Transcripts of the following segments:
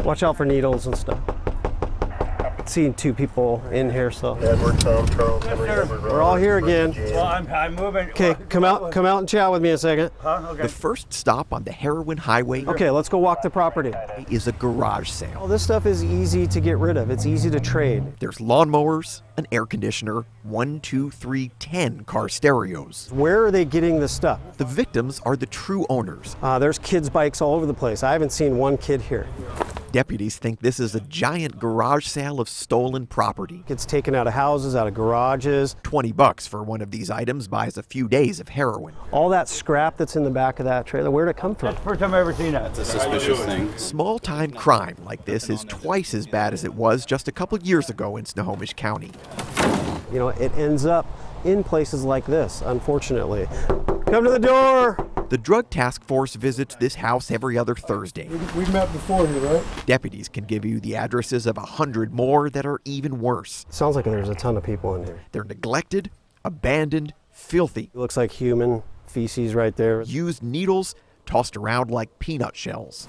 Watch out for needles and stuff. Seeing two people in here, so. Edward, Tom, Charles, Henry, Edward, We're all here again. Well, I'm moving. Okay, come out and chat with me a second. Huh? Okay. The first stop on the Heroin Highway Okay, let's go walk the property. is a garage sale. All this stuff is easy to get rid of. It's easy to trade. There's lawnmowers, an air conditioner, 1, 2, 3, 10 car stereos. Where are they getting this stuff? The victims are the true owners. There's kids' bikes all over the place. I haven't seen one kid here. Deputies think this is a giant garage sale of stolen property. Kids taken out of houses, out of garages. $20 for one of these items buys a few days of heroin. All that scrap that's in the back of that trailer, where'd it come from? That's the first time I've ever seen that. It's a suspicious thing. Small-time crime like this is twice as bad as it was just a couple years ago in Snohomish County. You know, it ends up in places like this, unfortunately. Come to the door! The Drug Task Force visits this house every other Thursday. We've met before here, right? Deputies can give you the addresses of 100 more that are even worse. Sounds like there's a ton of people in here. They're neglected, abandoned, filthy. It looks like human feces right there. Used needles tossed around like peanut shells.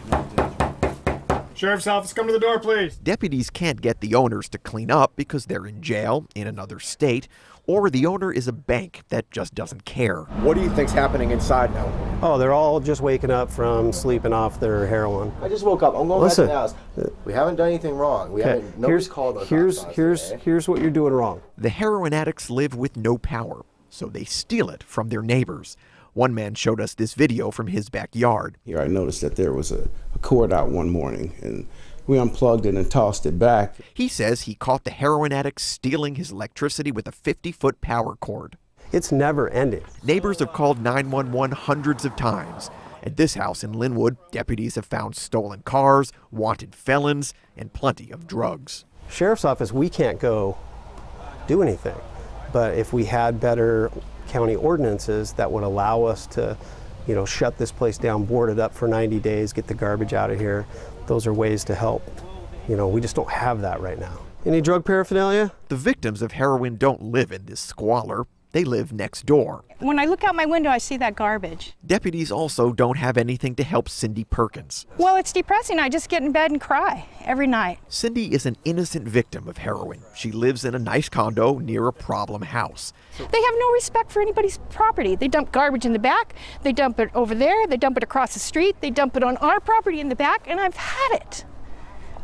Sheriff's office, come to the door, please. Deputies can't get the owners to clean up because they're in jail in another state, or the owner is a bank that just doesn't care. What do you think's happening inside now? Oh, they're all just waking up from sleeping off their heroin. I just woke up. I'm going Listen. back to the house. We haven't done anything wrong. Nobody's called us. Here's what you're doing wrong. The heroin addicts live with no power, so they steal it from their neighbors. One man showed us this video from his backyard. Here I noticed that there was a cord out one morning, and we unplugged it and tossed it back. He says he caught the heroin addicts stealing his electricity with a 50-foot power cord. It's never ending. Neighbors have called 911 hundreds of times. At this house in Linwood, deputies have found stolen cars, wanted felons, and plenty of drugs. Sheriff's office, we can't go do anything. But if we had better county ordinances that would allow us to, shut this place down, board it up for 90 days, get the garbage out of here, those are ways to help. We just don't have that right now. Any drug paraphernalia? The victims of heroin don't live in this squalor. They live next door. When I look out my window, I see that garbage. Deputies also don't have anything to help Cindy Perkins. Well, it's depressing. I just get in bed and cry every night. Cindy is an innocent victim of heroin. She lives in a nice condo near a problem house. They have no respect for anybody's property. They dump garbage in the back. They dump it over there. They dump it across the street. They dump it on our property in the back, and I've had it.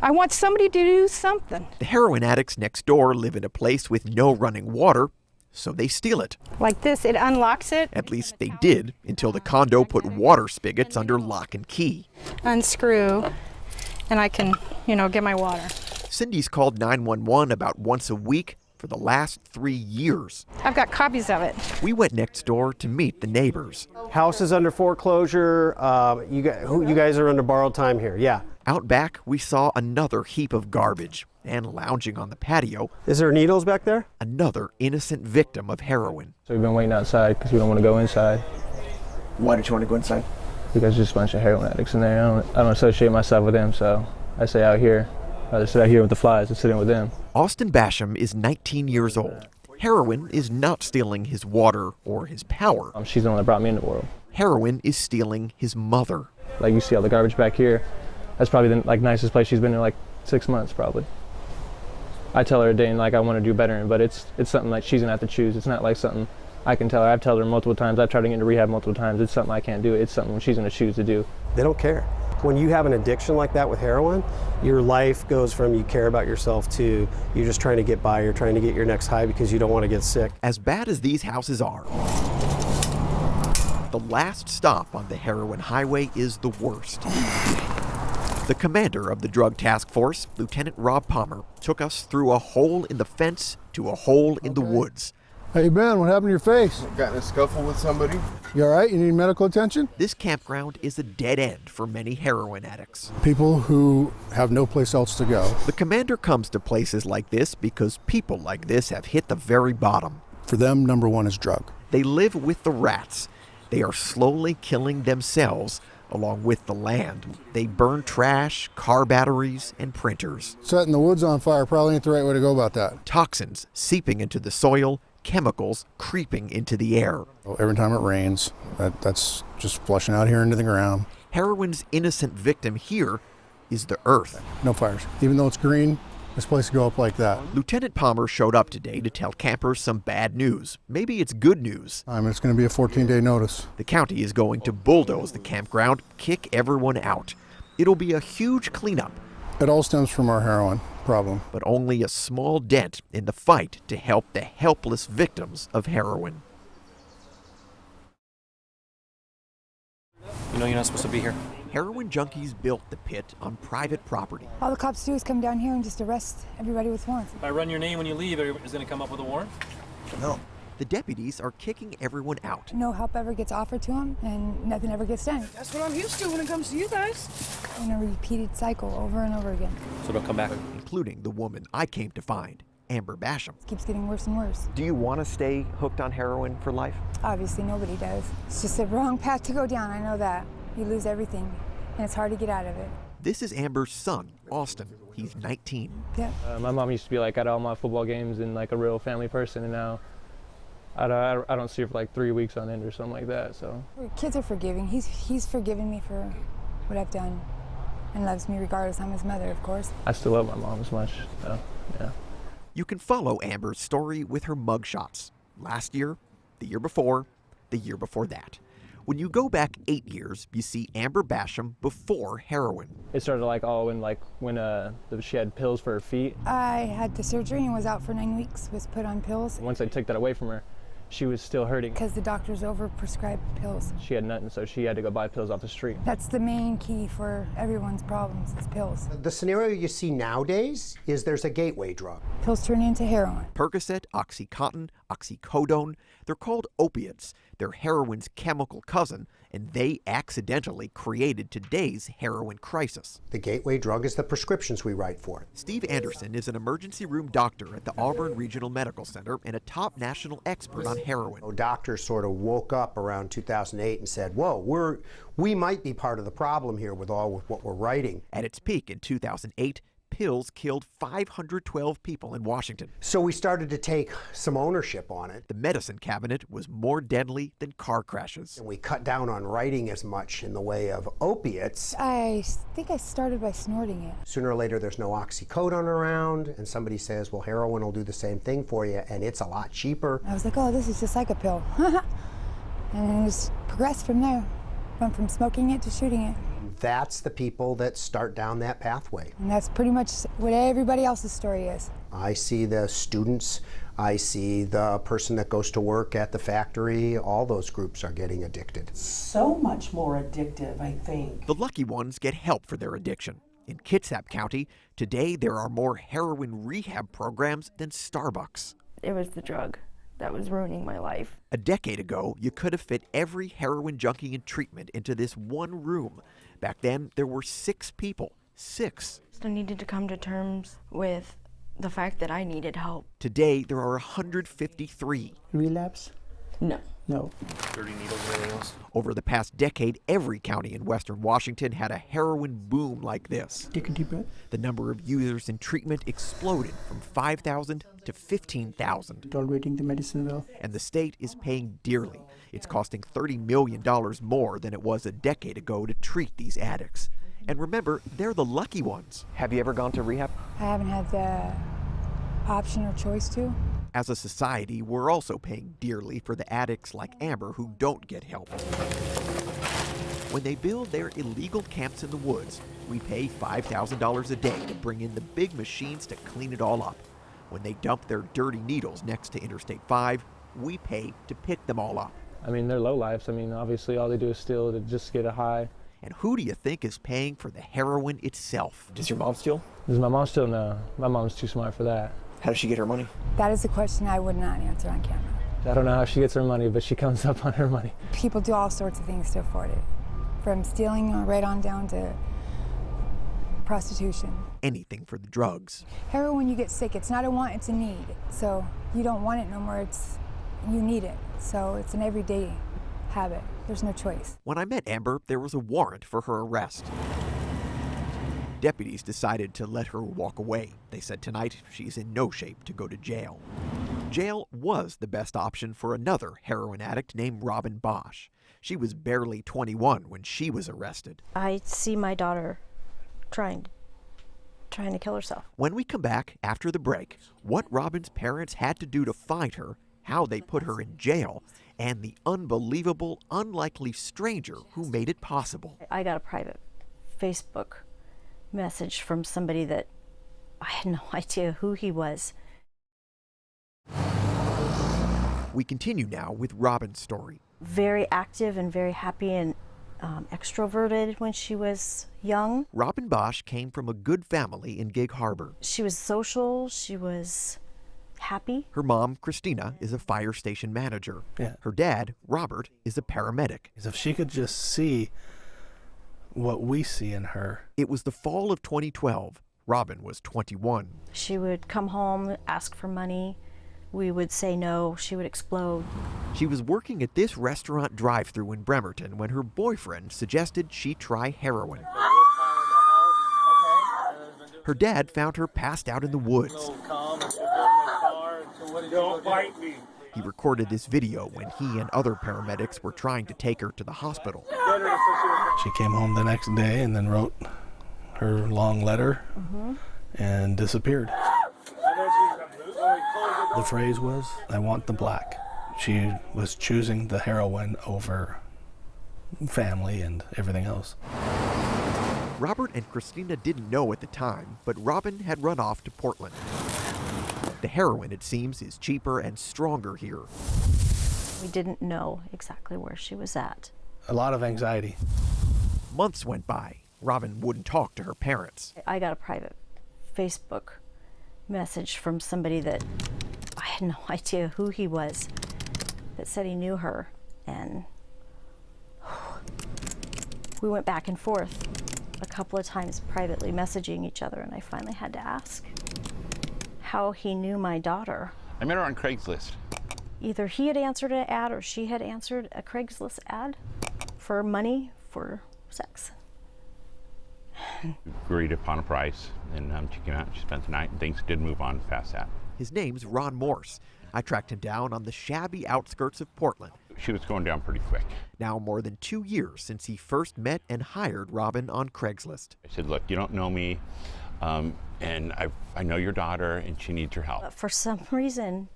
I want somebody to do something. The heroin addicts next door live in a place with no running water, so they steal it. Like this, it unlocks it. At least they did, until the condo put water spigots under lock and key. Unscrew, and I can, get my water. Cindy's called 911 about once a week for the last 3 years. I've got copies of it. We went next door to meet the neighbors. House is under foreclosure. You guys are under borrowed time here, yeah. Out back, we saw another heap of garbage, and lounging on the patio, is there needles back there? Another innocent victim of heroin. So we've been waiting outside because we don't want to go inside. Why don't you want to go inside? Because there's just a bunch of heroin addicts in there. I don't associate myself with them, so I stay out here. I just sit out here with the flies and sit in with them. Austin Basham is 19 years old. Heroin is not stealing his water or his power. She's the one that brought me in the world. Heroin is stealing his mother. Like, you see all the garbage back here. That's probably the nicest place she's been in 6 months, probably. I tell her a day and I want to do better, but it's something she's gonna have to choose. It's not something I can tell her. I've told her multiple times. I've tried to get into rehab multiple times. It's something I can't do. It's something she's gonna choose to do. They don't care. When you have an addiction like that with heroin, your life goes from you care about yourself to you're just trying to get by, you're trying to get your next high because you don't want to get sick. As bad as these houses are, the last stop on the heroin highway is the worst. The commander of the Drug Task Force, Lieutenant Rob Palmer, took us through a hole in the fence to a hole in the woods. How you been? What happened to your face? Got in a scuffle with somebody. You all right? You need medical attention? This campground is a dead end for many heroin addicts. People who have no place else to go. The commander comes to places like this because people like this have hit the very bottom. For them, number one is drug. They live with the rats. They are slowly killing themselves along with the land. They burn trash, car batteries, and printers. Setting the woods on fire probably ain't the right way to go about that. Toxins seeping into the soil, chemicals creeping into the air. Every time it rains, that's just flushing out here into the ground. Heroin's innocent victim here is the earth. No fires. Even though it's green, this place will go up like that. Lieutenant Palmer showed up today to tell campers some bad news. Maybe it's good news. It's going to be a 14-day notice. The county is going to bulldoze the campground, kick everyone out. It'll be a huge cleanup. It all stems from our heroin problem. But only a small dent in the fight to help the helpless victims of heroin. You know you're not supposed to be here. Heroin junkies built the pit on private property. All the cops do is come down here and just arrest everybody with warrants. If I run your name when you leave, everybody's going to come up with a warrant? No. The deputies are kicking everyone out. No help ever gets offered to them, and nothing ever gets done. That's what I'm used to when it comes to you guys. In a repeated cycle over and over again. So they'll come back. Including the woman I came to find, Amber Basham. It keeps getting worse and worse. Do you want to stay hooked on heroin for life? Obviously, nobody does. It's just the wrong path to go down, I know that. You lose everything, and it's hard to get out of it. This is Amber's son, Austin. He's 19. Yeah. My mom used to be like at all my football games and like a real family person, and now I don't see her for like 3 weeks on end or something like that. So kids are forgiving. He's forgiven me for what I've done, and loves me regardless. I'm his mother, of course. I still love my mom as much. So yeah. You can follow Amber's story with her mugshots. Last year, the year before, the year before that. When you go back 8 years, you see Amber Basham before heroin. It started like when she had pills for her feet. I had the surgery and was out for 9 weeks, was put on pills. Once I took that away from her, she was still hurting. Because the doctors overprescribed pills. She had nothing, so she had to go buy pills off the street. That's the main key for everyone's problems, is pills. The scenario you see nowadays is there's a gateway drug. Pills turn into heroin. Percocet, Oxycontin, oxycodone, they're called opiates. They're heroin's chemical cousin, and they accidentally created today's heroin crisis. The gateway drug is the prescriptions we write for. Steve Anderson is an emergency room doctor at the Auburn Regional Medical Center and a top national expert on heroin. Doctors sort of woke up around 2008 and said, whoa, we might be part of the problem here with what we're writing. At its peak in 2008, pills killed 512 people in Washington. So we started to take some ownership on it. The medicine cabinet was more deadly than car crashes. And we cut down on writing as much in the way of opiates. I think I started by snorting it. Sooner or later there's no oxycodone around, and somebody says, well, heroin will do the same thing for you, and it's a lot cheaper. I was like, oh, this is just like a pill. And it just progressed from there. Went from smoking it to shooting it. That's the people that start down that pathway. And that's pretty much what everybody else's story is. I see the students, I see the person that goes to work at the factory, all those groups are getting addicted. So much more addictive, I think. The lucky ones get help for their addiction. In Kitsap County, today there are more heroin rehab programs than Starbucks. It was the drug that was ruining my life. A decade ago, you could have fit every heroin junkie in treatment into this one room. Back then, there were 6 people. 6. I needed to come to terms with the fact that I needed help. Today, there are 153. Relapse? No. No. 30 needles and everything else. Over the past decade, every county in western Washington had a heroin boom like this. Take a deep breath. The number of users in treatment exploded from 5,000 to 15,000. Tolerating the medicine well. And the state is paying dearly. It's costing $30 million more than it was a decade ago to treat these addicts. And remember, they're the lucky ones. Have you ever gone to rehab? I haven't had the option or choice to. As a society, we're also paying dearly for the addicts like Amber who don't get help. When they build their illegal camps in the woods, we pay $5,000 a day to bring in the big machines to clean it all up. When they dump their dirty needles next to Interstate 5, we pay to pick them all up. I mean, they're lowlifes. I mean, obviously all they do is steal to just get a high. And who do you think is paying for the heroin itself? Does your mom steal? Does my mom steal? No. My mom's too smart for that. How does she get her money? That is a question I would not answer on camera. I don't know how she gets her money, but she comes up on her money. People do all sorts of things to afford it, from stealing right on down to prostitution. Anything for the drugs. Heroin, you get sick. It's not a want, it's a need. So you don't want it no more, you need it. So it's an everyday habit. There's no choice. When I met Amber, there was a warrant for her arrest. Deputies decided to let her walk away. They said tonight she's in no shape to go to jail. Jail was the best option for another heroin addict named Robin Bosch. She was barely 21 when she was arrested. I see my daughter trying to kill herself. When we come back after the break, what Robin's parents had to do to find her, how they put her in jail, and the unbelievable, unlikely stranger who made it possible. I got a private Facebook message from somebody that I had no idea who he was. We continue now with Robin's story. Very active and very happy and extroverted when she was young. Robin Bosch came from a good family in Gig Harbor. She was social, she was happy. Her mom, Christina, is a fire station manager. Yeah. Her dad, Robert, is a paramedic. If she could just see what we see in her. It was the fall of 2012. Robin was 21. She would come home, ask for money. We would say no, she would explode. She was working at this restaurant drive-thru in Bremerton when her boyfriend suggested she try heroin. Her dad found her passed out in the woods. Don't bite me. He recorded this video when he and other paramedics were trying to take her to the hospital. She came home the next day and then wrote her long letter and disappeared. The phrase was, "I want the black." She was choosing the heroin over family and everything else. Robert and Christina didn't know at the time, but Robin had run off to Portland. The heroin, it seems, is cheaper and stronger here. We didn't know exactly where she was at. A lot of anxiety. Months went by. Robin wouldn't talk to her parents. I got a private Facebook message from somebody that I had no idea who he was, that said he knew her, and we went back and forth a couple of times privately messaging each other, and I finally had to ask how he knew my daughter. I met her on Craigslist. Either he had answered an ad or she had answered a Craigslist ad for money for sex. Agreed upon a price, and she came out and she spent the night, and things did move on past that. His name's Ron Morse. I tracked him down on the shabby outskirts of Portland. She was going down pretty quick. Now more than 2 years since he first met and hired Robin on Craigslist. I said, look, you don't know me, and I know your daughter, and she needs your help. But for some reason,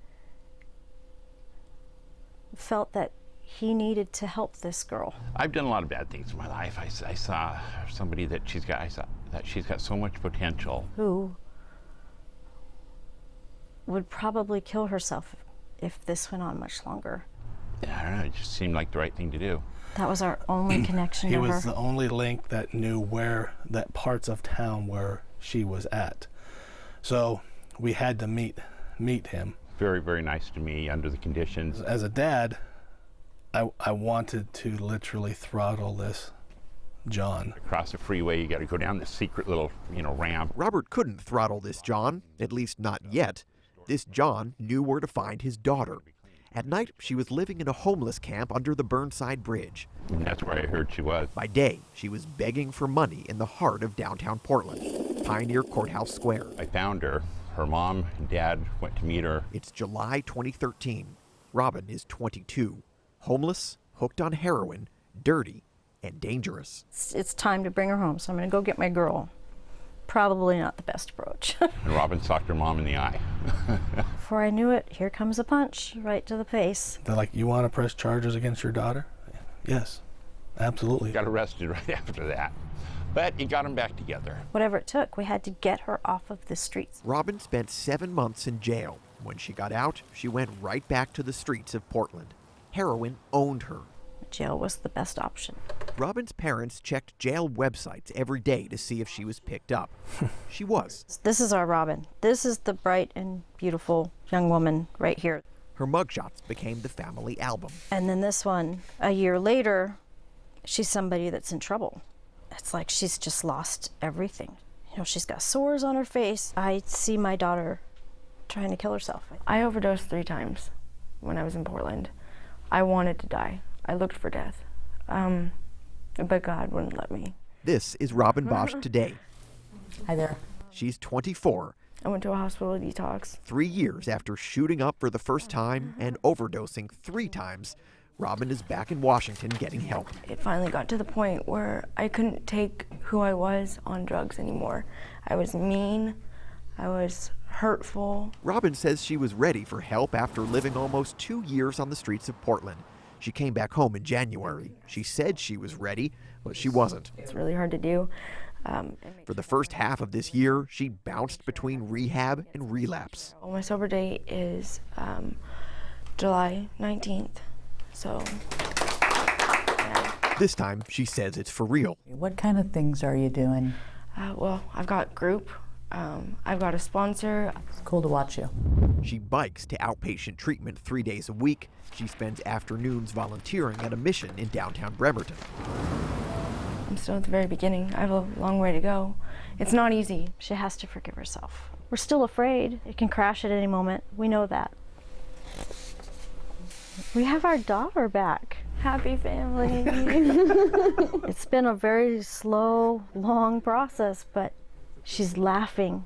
felt that he needed to help this girl. I've done a lot of bad things in my life. I saw somebody that I saw that she's got so much potential. Who would probably kill herself if this went on much longer. Yeah, I don't know, it just seemed like the right thing to do. That was our only connection to her. He was the only link that knew where, that parts of town where she was at. So we had to meet him. Very, very nice to me under the conditions. As a dad, I wanted to literally throttle this John. Across the freeway, you got to go down this secret little, ramp. Robert couldn't throttle this John, at least not yet. This John knew where to find his daughter. At night, she was living in a homeless camp under the Burnside Bridge. And that's where I heard she was. By day, she was begging for money in the heart of downtown Portland, Pioneer Courthouse Square. I found her. Her mom and dad went to meet her. It's July 2013. Robin is 22, homeless, hooked on heroin, dirty, and dangerous. It's time to bring her home, so I'm going to go get my girl. Probably not the best approach. And Robin socked her mom in the eye. Before I knew it, here comes a punch right to the face. They're like, "You want to press charges against your daughter?" Yes, absolutely. Got arrested right after that. But he got them back together. Whatever it took, we had to get her off of the streets. Robin spent 7 months in jail. When she got out, she went right back to the streets of Portland. Heroin owned her. Jail was the best option. Robin's parents checked jail websites every day to see if she was picked up. She was. This is our Robin. This is the bright and beautiful young woman right here. Her mugshots became the family album. And then this one, a year later, she's somebody that's in trouble. It's like she's just lost everything. She's got sores on her face. I see my daughter trying to kill herself. I overdosed 3 times when I was in Portland. I wanted to die. I looked for death, but God wouldn't let me. This is Robin Bosch today. Hi there. She's 24. I went to a hospital detox. 3 years after shooting up for the first time and overdosing 3 times, Robin is back in Washington getting help. It finally got to the point where I couldn't take who I was on drugs anymore. I was mean, I was hurtful. Robin says she was ready for help after living almost 2 years on the streets of Portland. She came back home in January. She said she was ready, but she wasn't. It's really hard to do. For the first half of this year, she bounced between rehab and relapse. Well, my sober date is July 19th, so. Yeah. This time, she says it's for real. What kind of things are you doing? Well, I've got group, I've got a sponsor. It's cool to watch you. She bikes to outpatient treatment 3 days a week. She spends afternoons volunteering at a mission in downtown Bremerton. I'm still at the very beginning. I have a long way to go. It's not easy. She has to forgive herself. We're still afraid. It can crash at any moment. We know that. We have our daughter back. Happy family. It's been a very slow, long process, but she's laughing.